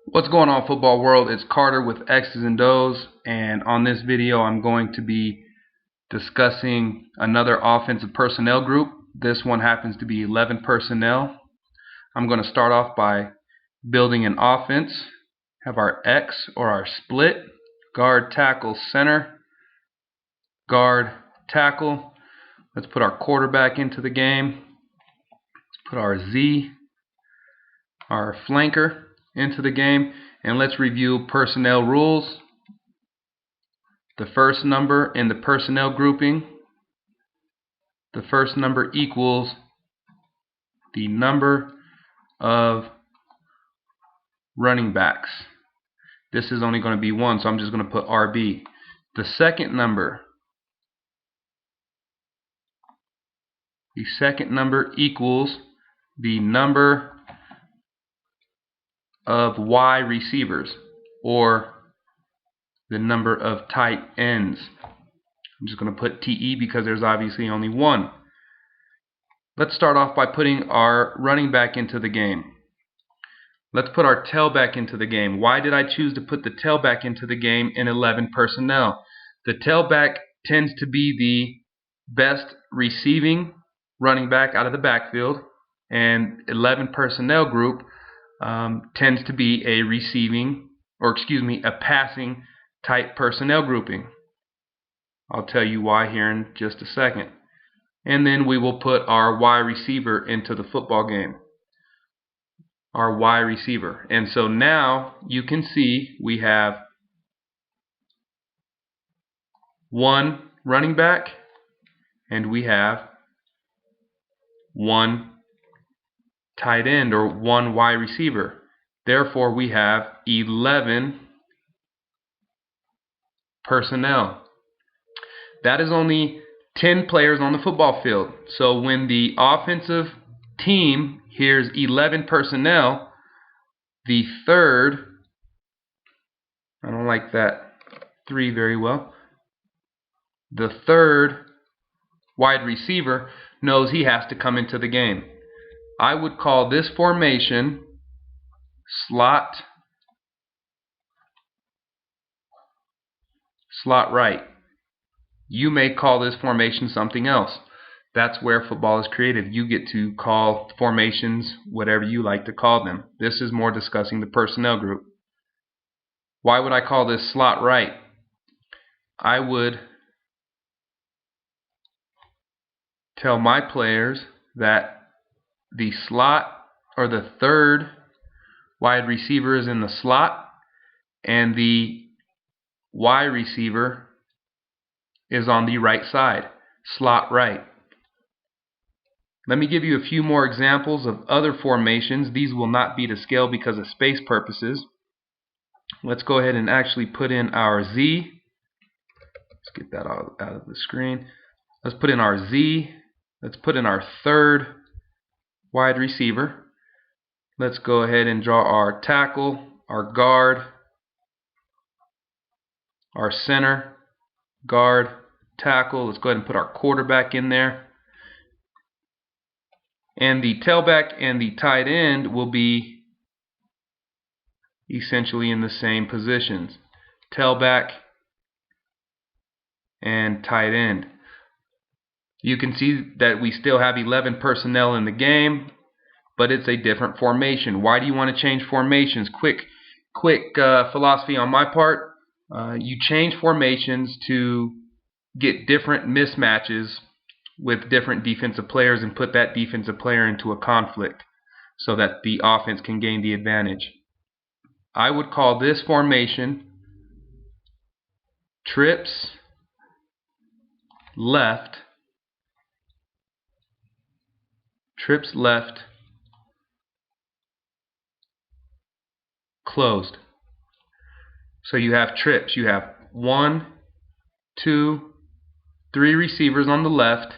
What's going on, football world? It's Carter with X's and O's, and on this video I'm going to be discussing another offensive personnel group. This one happens to be 11 personnel. I'm going to start off by building an offense. Have our X or our split, guard, tackle, center, guard, tackle. Let's put our quarterback into the game. Let's put our Z, our flanker, into the game, and let's review personnel rules. The first number in the personnel grouping, the first number equals the number of running backs. This is only going to be one, so I'm just going to put RB. The second number equals the number of Y receivers, or the number of tight ends. I'm just going to put TE because there's obviously only one. Let's start off by putting our running back into the game. Let's put our tailback into the game. Why did I choose to put the tailback into the game in 11 personnel? The tailback tends to be the best receiving running back out of the backfield, and 11 personnel group tends to be a a passing type personnel grouping. I'll tell you why here in just a second. And then we will put our Y receiver into the football game. Our Y receiver. And so now you can see we have one running back and we have one tight end or one Y receiver. Therefore we have 11 personnel. That is only 10 players on the football field. So when the offensive team hears 11 personnel, the third, I don't like that 3 very well, the third wide receiver knows he has to come into the game. I would call this formation slot right. You may call this formation something else. That's where football is creative. You get to call formations whatever you like to call them. This is more discussing the personnel group. Why would I call this slot right? I would tell my players that the slot or the third wide receiver is in the slot and the Y receiver is on the right side, slot right. Let me give you a few more examples of other formations. These will not be to scale because of space purposes. Let's go ahead and actually put in our Z. Let's get that out of the screen. Let's put in our Z. Let's put in our third wide receiver. Let's go ahead and draw our tackle, our guard, our center, guard, tackle. Let's go ahead and put our quarterback in there. And the tailback and the tight end will be essentially in the same positions. Tailback and tight end. You can see that we still have 11 personnel in the game, but it's a different formation. Why do you want to change formations? Quick philosophy on my part. You change formations to get different mismatches with different defensive players and put that defensive player into a conflict so that the offense can gain the advantage. I would call this formation trips left, closed. So you have trips. You have 1, 2, 3 receivers on the left,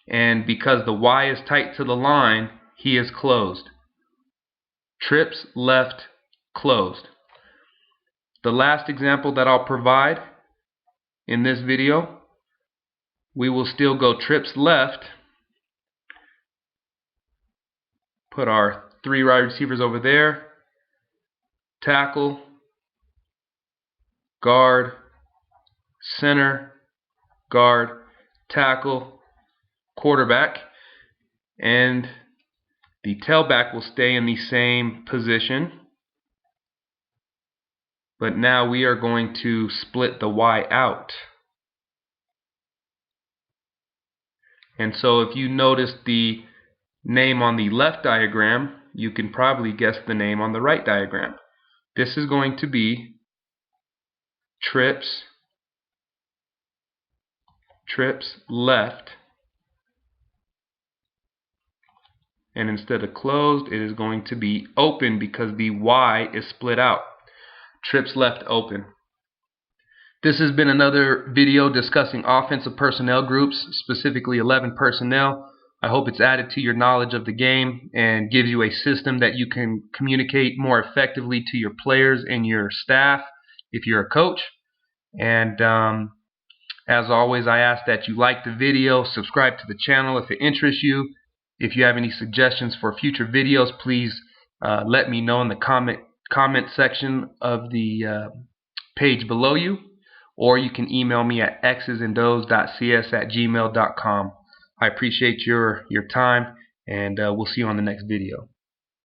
and because the Y is tight to the line, he is closed. Trips left, closed. The last example that I'll provide in this video, we will still go trips left, put our 3 wide receivers over there, tackle, guard, center, guard, tackle, quarterback, and the tailback will stay in the same position. But now we are going to split the Y out. And so if you notice the name on the left diagram, you can probably guess the name on the right diagram. This is going to be trips left. And instead of closed, it is going to be open because the Y is split out. Trips left open. This has been another video discussing offensive personnel groups, specifically 11 personnel. I hope it's added to your knowledge of the game and gives you a system that you can communicate more effectively to your players and your staff if you're a coach. And as always, I ask that you like the video, subscribe to the channel if it interests you. If you have any suggestions for future videos, please let me know in the comment section of the page below you, or you can email me at xzandos.com. I appreciate your time, and we'll see you on the next video.